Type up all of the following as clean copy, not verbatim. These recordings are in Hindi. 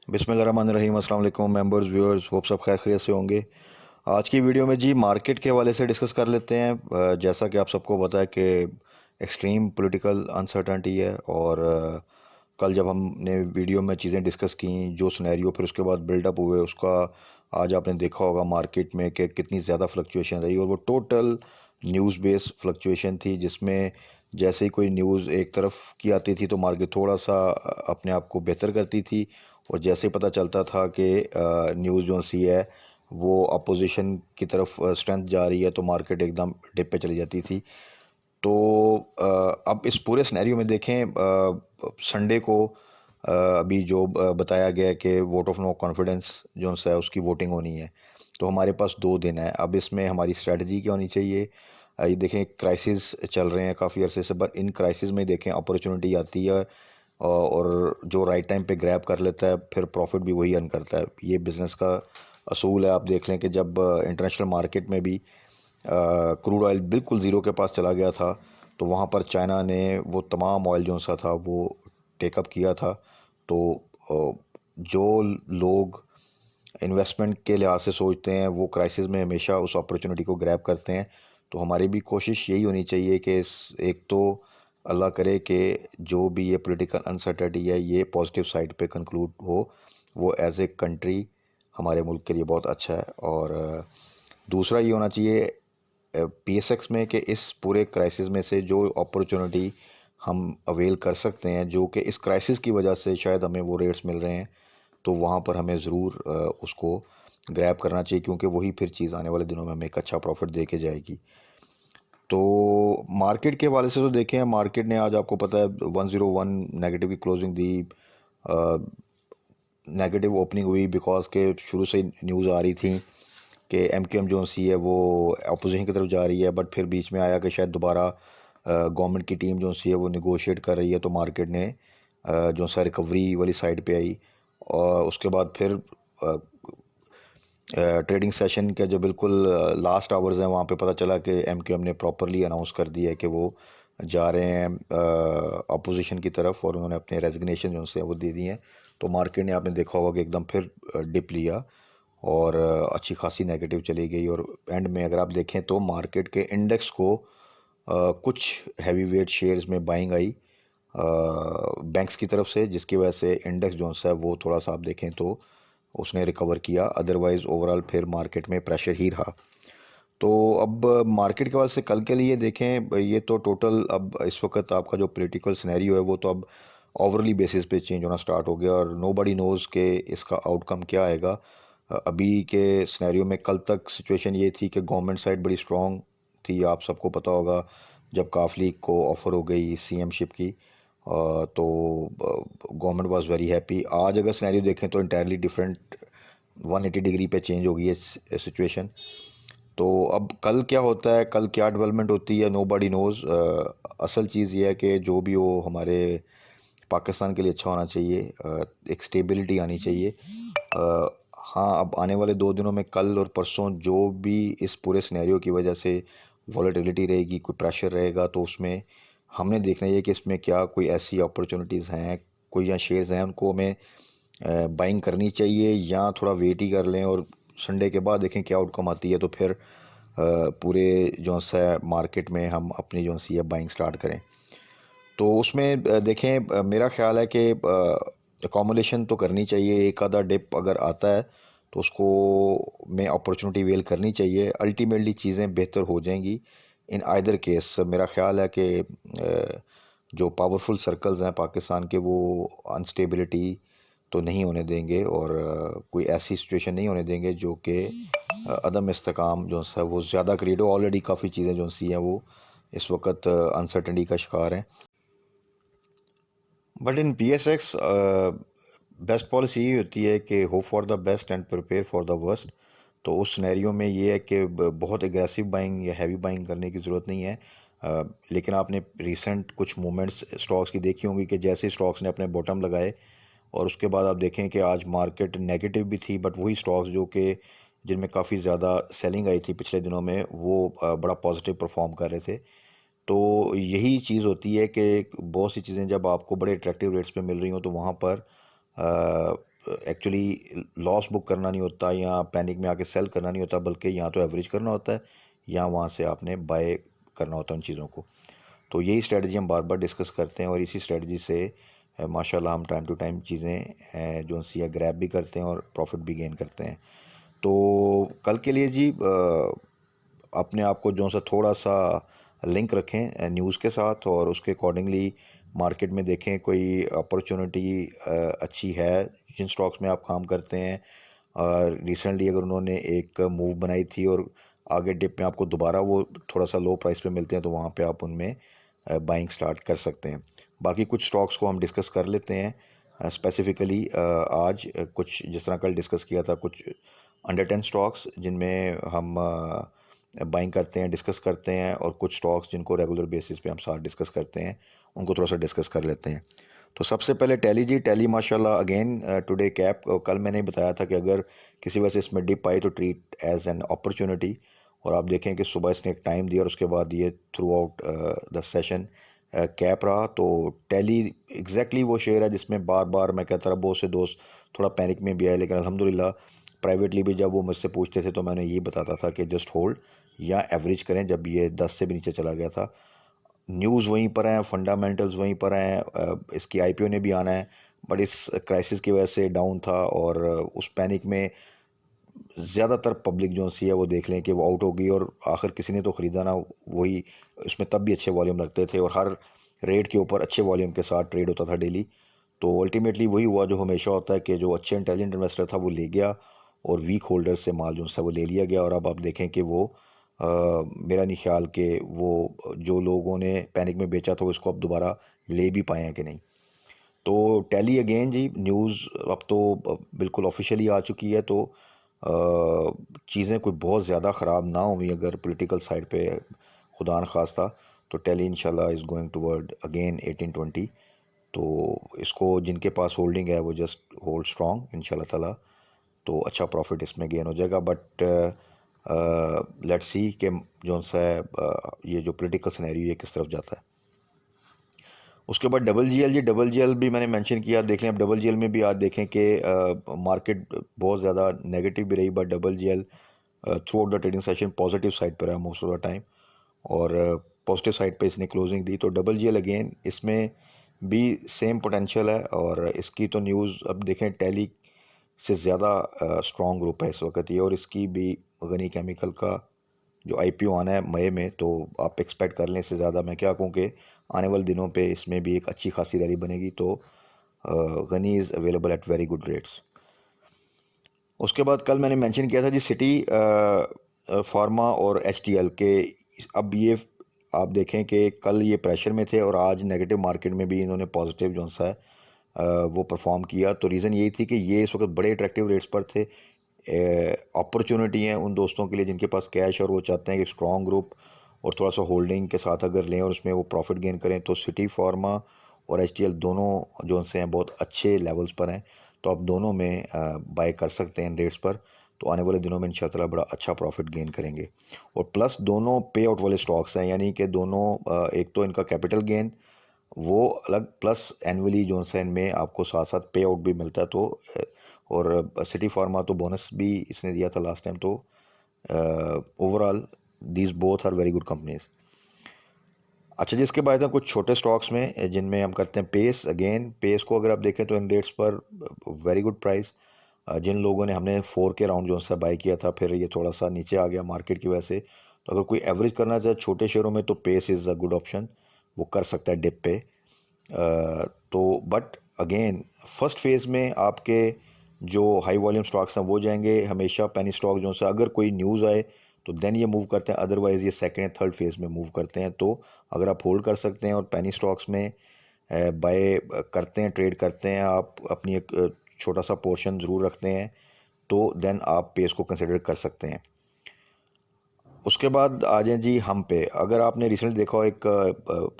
बिस्मिल्लाहिर्रहमानिर्रहीम। अस्सलाम वालेकुम मेंबर्स व्यूअर्स, होप सब खैर खैरियत से होंगे। आज की वीडियो में जी मार्केट के हवाले से डिस्कस कर लेते हैं। जैसा कि आप सबको पता है कि एक्सट्रीम पॉलिटिकल अनसर्टेनिटी है और कल जब हमने वीडियो में चीज़ें डिस्कस की, जो सिनेरियो फिर उसके बाद बिल्डअप हुए उसका आज आपने देखा होगा मार्केट में कि कितनी ज़्यादा फ्लक्चुएशन रही और वो टोटल न्यूज़ बेस्ड फ्लक्चुएशन थी, जिसमें जैसे ही कोई न्यूज़ एक तरफ की आती थी तो मार्केट थोड़ा सा अपने आप को बेहतर करती थी, और जैसे ही पता चलता था कि न्यूज़ जो सी है वो अपोजिशन की तरफ स्ट्रेंथ जा रही है तो मार्केट एकदम डिप पे चली जाती थी। तो अब इस पूरे सिनेरियो में देखें, संडे को अभी जो बताया गया है कि वोट ऑफ नो कॉन्फिडेंस जो है उसकी वोटिंग होनी है, तो हमारे पास 2 दिन है। अब इसमें हमारी स्ट्रेटजी क्या होनी चाहिए? ये देखें, क्राइसिस चल रहे हैं काफ़ी अरसे से, बट इन क्राइसिस में देखें अपॉर्चुनिटी आती है और जो राइट टाइम पे ग्रैब कर लेता है फिर प्रॉफिट भी वही अर्न करता है। ये बिज़नेस का असूल है। आप देख लें कि जब इंटरनेशनल मार्केट में भी क्रूड ऑयल बिल्कुल ज़ीरो के पास चला गया था, तो वहाँ पर चाइना ने वो तमाम ऑयल जो सा था वो टेकअप किया था। तो जो लोग इन्वेस्टमेंट के लिहाज से सोचते हैं वो क्राइसिस में हमेशा उस अपॉर्चुनिटी को ग्रैब करते हैं। तो हमारी भी कोशिश यही होनी चाहिए कि एक तो अल्लाह करे कि जो भी ये पॉलिटिकल अनसर्टेनिटी है ये पॉजिटिव साइड पे कंक्लूड हो, वो एज ए कंट्री हमारे मुल्क के लिए बहुत अच्छा है। और दूसरा ये होना चाहिए पीएसएक्स में कि इस पूरे क्राइसिस में से जो अपॉर्चुनिटी हम अवेल कर सकते हैं, जो कि इस क्राइसिस की वजह से शायद हमें वो रेट्स मिल रहे हैं, तो वहाँ पर हमें ज़रूर उसको ग्रैब करना चाहिए, क्योंकि वही फिर चीज़ आने वाले दिनों में हमें एक अच्छा प्रॉफिट दे के जाएगी। तो मार्केट के हवाले से तो देखें, मार्केट ने आज आपको पता है 101 नेगेटिव की क्लोजिंग दी। नेगेटिव ओपनिंग हुई बिकॉज के शुरू से न्यूज़ आ रही थी कि एमक्यूएम जो सी है वो अपोजिशन की तरफ जा रही है, बट फिर बीच में आया कि शायद दोबारा गवर्नमेंट की टीम जो सी है वो निगोशिएट कर रही है, तो मार्केट ने जो सा रिकवरी वाली साइड पे आई। और उसके बाद फिर ट्रेडिंग सेशन के जो बिल्कुल लास्ट आवर्स हैं वहाँ पे पता चला कि एमक्यूएम ने प्रॉपरली अनाउंस कर दिया है कि वो जा रहे हैं अपोजिशन की तरफ, और उन्होंने अपने रेजिग्नेशन जो से वो दे दिए हैं। तो मार्केट ने आपने देखा होगा कि एकदम फिर डिप लिया और अच्छी खासी नेगेटिव चली गई, और एंड में अगर आप देखें तो मार्केट के इंडेक्स को कुछ हैवी वेट शेयर्स में बाइंग आई बैंक्स की तरफ से, जिसकी वजह से इंडेक्स जो है वो थोड़ा सा आप देखें तो उसने रिकवर किया। अदरवाइज़ ओवरऑल फिर मार्केट में प्रेशर ही रहा। तो अब मार्केट के वजह से कल के लिए देखें, ये तो टोटल अब इस वक्त आपका जो पॉलिटिकल सिनेरियो है वो तो अब ओवरली बेसिस पे चेंज होना स्टार्ट हो गया, और नोबडी नोज़ के इसका आउटकम क्या आएगा। अभी के सिनेरियो में कल तक सिचुएशन ये थी कि गवर्नमेंट साइड बड़ी स्ट्रॉन्ग थी। आप सबको पता होगा जब काफ लीग को ऑफ़र हो गई सीएमशिप की, तो गवर्नमेंट वाज वेरी हैप्पी। आज अगर सिनेरियो देखें तो इंटायरली डिफरेंट 180 डिग्री पे चेंज हो गई है सिचुएशन। तो अब कल क्या होता है, कल क्या डेवलपमेंट होती है, नो बडी नोज़। असल चीज़ ये है कि जो भी हो हमारे पाकिस्तान के लिए अच्छा होना चाहिए, एक स्टेबिलिटी आनी चाहिए। हाँ, अब आने वाले 2 दिनों में कल और परसों जो भी इस पूरे सिनेरियो की वजह से वॉलेटिलिटी रहेगी, कोई प्रेशर रहेगा, तो उसमें हमने देखना है कि इसमें क्या कोई ऐसी अपॉर्चुनिटीज़ हैं, कोई या शेयर्स हैं उनको हमें बाइंग करनी चाहिए, या थोड़ा वेट ही कर लें और संडे के बाद देखें क्या आउटकम आती है, तो फिर पूरे जो सा मार्केट में हम अपनी जो सी है बाइंग स्टार्ट करें। तो उसमें देखें, मेरा ख़्याल है कि अकोमोडेशन तो करनी चाहिए। एक आधा डिप अगर आता है तो उसको में अपॉर्चुनिटी वेल करनी चाहिए। अल्टीमेटली चीज़ें बेहतर हो जाएंगी इन आइदर केस। मेरा ख़्याल है कि जो पावरफुल सर्कल्स हैं पाकिस्तान के वो अनस्टेबिलिटी तो नहीं होने देंगे, और कोई ऐसी सिचुएशन नहीं होने देंगे जो कि अदम इस्तेकाम जो है वो ज़्यादा क्रिएट हो। ऑलरेडी काफ़ी चीज़ें जो सी हैं वो इस वक्त अनसर्टनिटी का शिकार हैं। But in P S x best policy ये होती है कि hope for the best and prepare for the worst. तो उस सिनेरियो में ये है कि बहुत एग्रेसिव बाइंग या हैवी बाइंग करने की ज़रूरत नहीं है। लेकिन आपने रिसेंट कुछ मूवमेंट्स स्टॉक्स की देखी होंगी कि जैसे स्टॉक्स ने अपने बॉटम लगाए और उसके बाद आप देखें कि आज मार्केट नेगेटिव भी थी, बट वही स्टॉक्स जो कि जिनमें काफ़ी ज़्यादा सेलिंग आई थी पिछले दिनों में वो बड़ा पॉजिटिव परफॉर्म कर रहे थे। तो यही चीज़ होती है कि बहुत सी चीज़ें जब आपको बड़े अट्रैक्टिव रेट्स पे मिल रही हों तो वहाँ पर एक्चुअली लॉस बुक करना नहीं होता या पैनिक में आके सेल करना नहीं होता, बल्कि यहाँ तो एवरेज करना होता है या वहाँ से आपने बाय करना होता है उन चीज़ों को। तो यही स्ट्रेटजी हम बार बार डिस्कस करते हैं और इसी स्ट्रेटजी से माशाल्लाह हम टाइम टू टाइम चीज़ें जो सी है ग्रैब भी करते हैं और प्रॉफिट भी गेन करते हैं। तो कल के लिए जी अपने आप को जो सा थोड़ा सा लिंक रखें न्यूज़ के साथ और उसके अकॉर्डिंगली मार्केट में देखें कोई अपॉर्चुनिटी अच्छी है जिन स्टॉक्स में आप काम करते हैं। और रिसेंटली अगर उन्होंने एक मूव बनाई थी और आगे डिप में आपको दोबारा वो थोड़ा सा लो प्राइस पे मिलते हैं तो वहाँ पे आप उनमें बाइंग स्टार्ट कर सकते हैं। बाकी कुछ स्टॉक्स को हम डिस्कस कर लेते हैं स्पेसिफ़िकली आज कुछ जिस तरह कल डिस्कस किया था कुछ अंडर 10 स्टॉक्स जिनमें हम बाइंग करते हैं, डिस्कस करते हैं, और कुछ स्टॉक्स जिनको रेगुलर बेसिस पे हम साथ डिस्कस करते हैं उनको थोड़ा सा डिस्कस कर लेते हैं। तो सबसे पहले टैली जी, टैली माशाल्लाह अगेन टुडे कैप, कल मैंने बताया था कि अगर किसी वजह से इसमें डिप आई तो ट्रीट एज एन अपॉर्चुनिटी, और आप देखें कि सुबह इसने एक टाइम दिया और उसके बाद ये through out the session cap रहा। तो टैली एग्जैक्टली वो शेयर है जिसमें बार बार मैं कहता रहा, बहुत से दोस्त थोड़ा पैनिक में भी आए, लेकिन अल्हम्दुलिल्लाह प्राइवेटली भी जब वो मुझसे पूछते थे तो मैंने ये बताता था कि जस्ट होल्ड या एवरेज करें। जब ये 10 से भी नीचे चला गया था, न्यूज़ वहीं पर हैं, फंडामेंटल्स वहीं पर हैं, इसकी आईपीओ ने भी आना है, बट इस क्राइसिस की वजह से डाउन था और उस पैनिक में ज़्यादातर पब्लिक जो सी है वो देख लें कि वो आउट हो गई और आखिर किसी ने तो ख़रीदा ना, वही उसमें तब भी अच्छे वॉल्यूम लगते थे और हर रेट के ऊपर अच्छे वॉल्यूम के साथ ट्रेड होता था डेली। तो अल्टीमेटली वही हुआ जो हमेशा होता है कि जो अच्छे इंटेलिजेंट इन्वेस्टर था वो ले गया और वीक होल्डर से माल जो सा वो ले लिया गया। और अब आप देखें कि वो मेरा नहीं ख्याल कि वो जो लोगों ने पैनिक में बेचा था वो इसको अब दोबारा ले भी पाए हैं कि नहीं। तो टैली अगेन जी, न्यूज़ अब तो बिल्कुल ऑफिशियली आ चुकी है, तो चीज़ें कोई बहुत ज़्यादा ख़राब ना हुई अगर पॉलिटिकल साइड पे खुदा न खास्ता, तो टैली इंशाल्लाह इज़ गोइंग टुवर्ड अगेन 1820। तो इसको जिनके पास होल्डिंग है वो जस्ट होल्ड स्ट्रॉन्ग इंशाल्लाह ताला, तो अच्छा प्रॉफिट इसमें गेन हो जाएगा। बट लेट्स सी कि जो सा है ये जो पॉलिटिकल सिनेरियो ये किस तरफ जाता है। उसके बाद double G L G, double G L भी मैंने मेंशन किया, देख लें। अब डबल जी एल में भी आज देखें कि मार्केट बहुत ज़्यादा नेगेटिव भी रही, but double G L through out the trading session positive side पर है मोस्ट ऑफ द टाइम, और पॉजिटिव साइड पे इसने क्लोजिंग दी। तो डबल जी एल अगेन इसमें भी सेम पोटेंशियल है, और इसकी तो न्यूज़ अब देखें टैली से ज़्यादा स्ट्रॉन्ग ग्रुप है इस वक्त ये, और इसकी भी गनी केमिकल का जो आईपीओ आना है मई में, तो आप एक्सपेक्ट कर लें। इससे ज़्यादा मैं क्या कहूँ कि आने वाले दिनों पे इसमें भी एक अच्छी खासी रैली बनेगी। तो गनी is available at very good rates. उसके बाद कल मैंने मेंशन किया था जी सिटी फार्मा और एचटीएल के, अब ये आप देखें कि कल ये प्रेशर में थे और आज नेगेटिव मार्केट में भी इन्होंने पॉजिटिव जो सा है वो परफॉर्म किया। तो रीज़न यही थी कि ये इस वक्त बड़े अट्रैक्टिव रेट्स पर थे। अपॉर्चुनिटी हैं उन दोस्तों के लिए जिनके पास कैश और वो चाहते हैं कि स्ट्रॉन्ग ग्रुप और थोड़ा सा होल्डिंग के साथ अगर लें और उसमें वो प्रॉफिट गेन करें, तो सिटी फार्मा और एचटीएल दोनों जो से हैं बहुत अच्छे लेवल्स पर हैं, तो आप दोनों में बाय कर सकते हैं इन रेट्स पर। तो आने वाले दिनों में इंशाल्लाह बड़ा अच्छा प्रॉफिट गेन करेंगे। और प्लस दोनों पे आउट वाले स्टॉक्स हैं, यानी कि दोनों एक तो इनका कैपिटल गेन वो अलग, प्लस एनुअली जो सा इनमें आपको साथ साथ पे आउट भी मिलता है। तो और सिटी फार्मा तो बोनस भी इसने दिया था लास्ट टाइम। तो overall these both are very good companies. अच्छा जी, इसके बाद हैं कुछ छोटे स्टॉक्स में जिनमें हम करते हैं पेस। अगेन पेस को अगर आप देखें तो इन रेट्स पर वेरी गुड प्राइस। जिन लोगों ने हमने 4 के राउंड जो सा बाई किया था, फिर ये थोड़ा सा नीचे आ गया मार्केट की वजह से, तो अगर कोई एवरेज करना चाहे छोटे शेयरों में तो Pace is a good option, वो कर सकता है डिप पे। तो बट अगेन फर्स्ट फेज़ में आपके जो हाई वॉल्यूम स्टॉक्स हैं वो जाएंगे हमेशा पेनी स्टॉक जो सा, अगर कोई न्यूज़ आए तो देन ये मूव करते हैं, अदरवाइज़ ये सेकंड या थर्ड फेज़ में मूव करते हैं। तो अगर आप होल्ड कर सकते हैं और पेनी स्टॉक्स में बाय करते हैं, ट्रेड करते हैं, आप अपनी एक छोटा सा पोर्शन ज़रूर रखते हैं, तो देन आप पेस को कंसिडर कर सकते हैं। उसके बाद आ जाएं जी हम पे। अगर आपने रिसेंटली देखा हो एक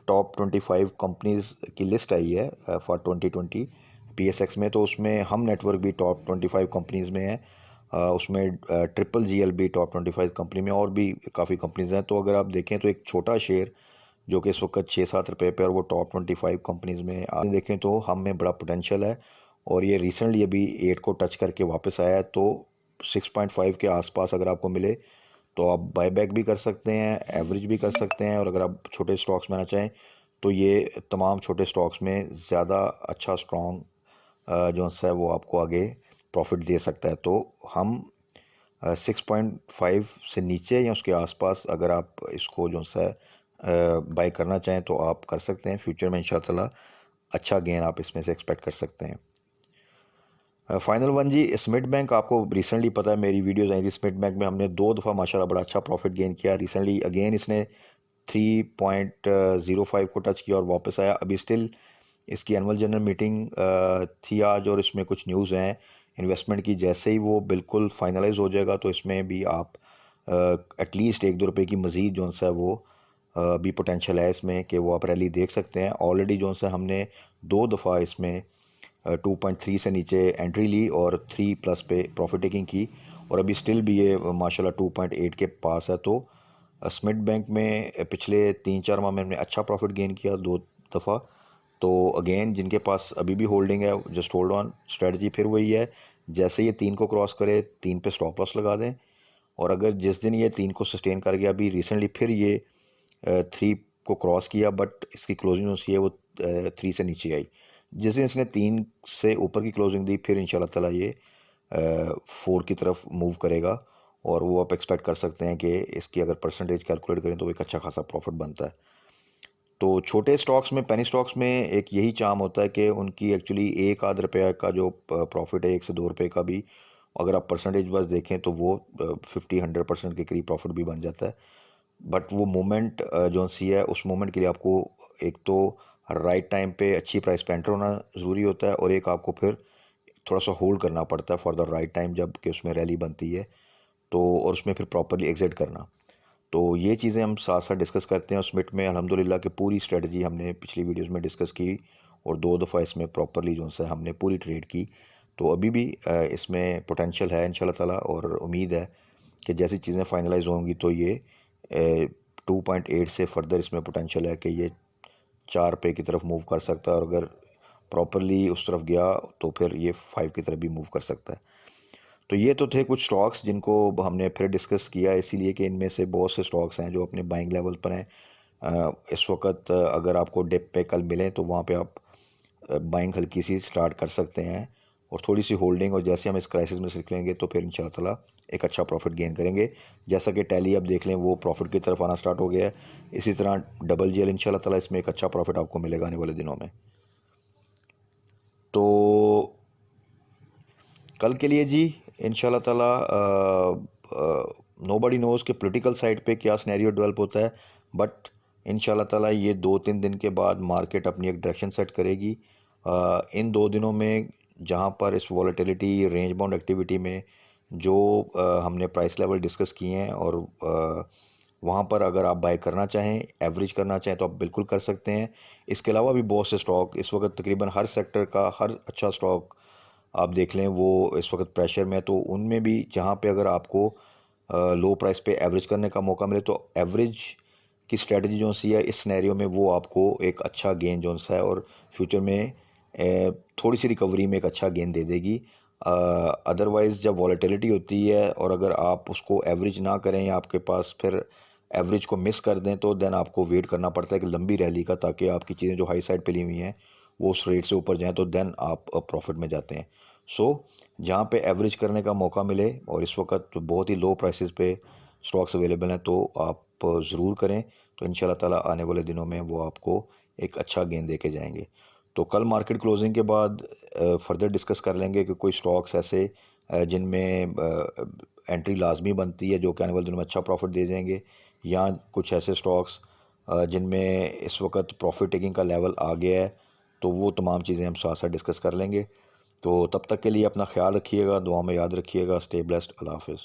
टॉप 25 कंपनीज़ की लिस्ट आई है फॉर 2020 पीएसएक्स में, तो उसमें हम नेटवर्क भी टॉप 25 कंपनीज़ में है। उसमें ट्रिपल जीएल भी टॉप 25 कंपनी में, और भी काफ़ी कंपनीज़ हैं। तो अगर आप देखें तो एक छोटा शेयर जो कि इस वक्त 6-7 रुपये पे, और वो टॉप 25 कंपनीज़ में, आप देखें तो हम में बड़ा पोटेंशियल है और ये रिसेंटली अभी 8 को टच करके वापस आया है। तो 6.5 के आसपास अगर आपको मिले तो आप बायबैक भी कर सकते हैं, एवरेज भी कर सकते हैं, और अगर आप छोटे स्टॉक्स में आना चाहें तो ये तमाम छोटे स्टॉक्स में ज़्यादा अच्छा स्ट्रॉन्ग जो है वो आपको आगे प्रॉफिट दे सकता है। तो हम 6.5 से नीचे या उसके आसपास अगर आप इसको जो है बाई करना चाहें तो आप कर सकते हैं। फ्यूचर में इंशाल्लाह अच्छा गेन आप इसमें से एक्सपेक्ट कर सकते हैं। फाइनल वन जी, स्मिथ बैंक, आपको रिसेंटली पता है मेरी वीडियोज़ आई थी। स्मिथ बैंक में हमने 2 दफ़ा माशाल्लाह बड़ा अच्छा प्रॉफिट गेन किया। रिसेंटली अगेन इसने 3.05 को टच किया और वापस आया। अभी स्टिल इसकी एनुअल जनरल मीटिंग थी आज, और इसमें कुछ न्यूज़ हैं इन्वेस्टमेंट की। जैसे ही वो बिल्कुल फाइनलाइज हो जाएगा तो इसमें भी आप एटलीस्ट 1-2 रुपये की मज़ीद जो है वो भी पोटेंशियल है इसमें कि वो आप रैली देख सकते हैं। ऑलरेडी जो है हमने 2 दफ़ा इसमें 2.3 से नीचे एंट्री ली और 3+ पे प्रॉफिट टेकिंग की, और अभी स्टिल भी ये माशाल्लाह 2.8 के पास है। तो स्मिथ बैंक में पिछले 3-4 माह में हमने अच्छा प्रॉफिट गेन किया 2 दफ़ा। तो अगेन जिनके पास अभी भी होल्डिंग है, जस्ट होल्ड ऑन। स्ट्रेटजी फिर वही है, जैसे ये 3 को क्रॉस करे 3 पे स्टॉप लॉस लगा दें, और अगर जिस दिन ये 3 को सस्टेन कर गया, अभी रिसेंटली फिर ये 3 को क्रॉस किया, बट इसकी क्लोजिंग जो है वो 3 से नीचे आई। जिस दिन इसने 3 से ऊपर की क्लोजिंग दी, फिर इंशाल्लाह ताला ये 4 की तरफ मूव करेगा, और वो आप एक्सपेक्ट कर सकते हैं कि इसकी अगर परसेंटेज कैलकुलेट करें तो एक अच्छा खासा प्रॉफिट बनता है। तो छोटे स्टॉक्स में, पेनी स्टॉक्स में एक यही चार्म होता है कि उनकी एक्चुअली 1-आध रुपये का जो प्रॉफिट है, 1 से 2 रुपये का भी अगर आप परसेंटेज बस देखें तो वो 50-100% के करीब प्रॉफिट भी बन जाता है। बट वो मोमेंट जो सी है, उस मोमेंट के लिए आपको एक तो राइट टाइम पे अच्छी प्राइस पे एंटर होना ज़रूरी होता है, और एक आपको फिर थोड़ा सा होल्ड करना पड़ता है फॉर द राइट टाइम, जब कि उसमें रैली बनती है तो, और उसमें फिर प्रॉपरली एग्जिट करना। तो ये चीज़ें हम साथ साथ डिस्कस करते हैं। स्मिथ में अल्हम्दुलिल्लाह कि पूरी स्ट्रेटजी हमने पिछली वीडियोस में डिस्कस की, और 2 दफ़ा इसमें प्रॉपरली जो है हमने पूरी ट्रेड की। तो अभी भी इसमें पोटेंशियल है इंशाल्लाह ताला, और उम्मीद है कि जैसी चीज़ें फाइनलाइज होंगी तो ये 2.8 से फर्दर इसमें पोटेंशियल है कि ये 4 पे की तरफ मूव कर सकता है, और अगर प्रॉपरली उस तरफ गया तो फिर ये 5 की तरफ भी मूव कर सकता है। तो ये तो थे कुछ स्टॉक्स जिनको हमने फिर डिस्कस किया, इसीलिए कि इनमें से बहुत से स्टॉक्स हैं जो अपने बाइंग लेवल पर हैं। इस वक्त अगर आपको डिप पे कल मिलें तो वहाँ पे आप बाइंग हल्की सी स्टार्ट कर सकते हैं, और थोड़ी सी होल्डिंग, और जैसे हम इस क्राइसिस में सीख लेंगे तो फिर इंशाल्लाह ताला एक अच्छा प्रॉफिट गेन करेंगे। जैसा कि टैली आप देख लें वो प्रॉफिट की तरफ आना स्टार्ट हो गया है। इसी तरह डबल जेल इंशाल्लाह ताला इसमें एक अच्छा प्रॉफिट आपको मिलेगा आने वाले दिनों में। तो कल के लिए जी इंशाल्लाह ताला नोबडी नोज़ के पॉलिटिकल साइड पे क्या सिनेरियो डेवलप होता है, बट इंशाल्लाह ताला ये 2-3 दिन के बाद मार्केट अपनी एक डायरेक्शन सेट करेगी। इन 2 दिनों में जहाँ पर इस वॉलेटिलिटी, रेंज बाउंड एक्टिविटी में जो हमने प्राइस लेवल डिस्कस किए हैं, और वहाँ पर अगर आप बाय करना चाहें, एवरेज करना चाहें तो आप बिल्कुल कर सकते हैं। इसके अलावा भी बहुत से स्टॉक इस वक्त तकरीबन हर सेक्टर का हर अच्छा स्टॉक आप देख लें वो इस वक्त प्रेशर में है। तो उनमें भी जहाँ पे अगर आपको लो प्राइस पे एवरेज करने का मौका मिले तो एवरेज की स्ट्रेटजी जो सी है इस सिनेरियो में वो आपको एक अच्छा गेन जो सा है, और फ्यूचर में थोड़ी सी रिकवरी में एक अच्छा गेन दे देगी। अदरवाइज़ जब वॉलेटिलिटी होती है और अगर आप उसको एवरेज ना करें या आपके पास फिर एवरेज को मिस कर दें तो देन आपको वेट करना पड़ता है कि लंबी रैली का, ताकि आपकी चीज़ें जो हाई साइड पे ली हुई हैं वो उस रेट से ऊपर जाएं, तो देन आप प्रॉफिट में जाते हैं। सो जहाँ पे एवरेज करने का मौका मिले, और इस वक्त बहुत ही लो प्राइसेस पे स्टॉक्स अवेलेबल हैं, तो आप ज़रूर करें। तो इंशाल्लाह ताला आने वाले दिनों में वो आपको एक अच्छा गेन दे के जाएंगे। तो कल मार्केट क्लोजिंग के बाद फर्दर डिस्कस कर लेंगे कि कोई स्टॉक्स ऐसे जिनमें एंट्री लाजमी बनती है जो कि आने वाले दिनों में अच्छा प्रॉफिट दे जाएंगे, या कुछ ऐसे स्टॉक्स जिनमें इस वक्त प्रॉफिट टेकिंग का लेवल आ गया है। तो वो तमाम चीज़ें हम साथ साथ डिस्कस कर लेंगे। तो तब तक के लिए अपना ख्याल रखिएगा, दुआ में याद रखिएगा। Stay blessed. अल्लाह हाफ़िज़।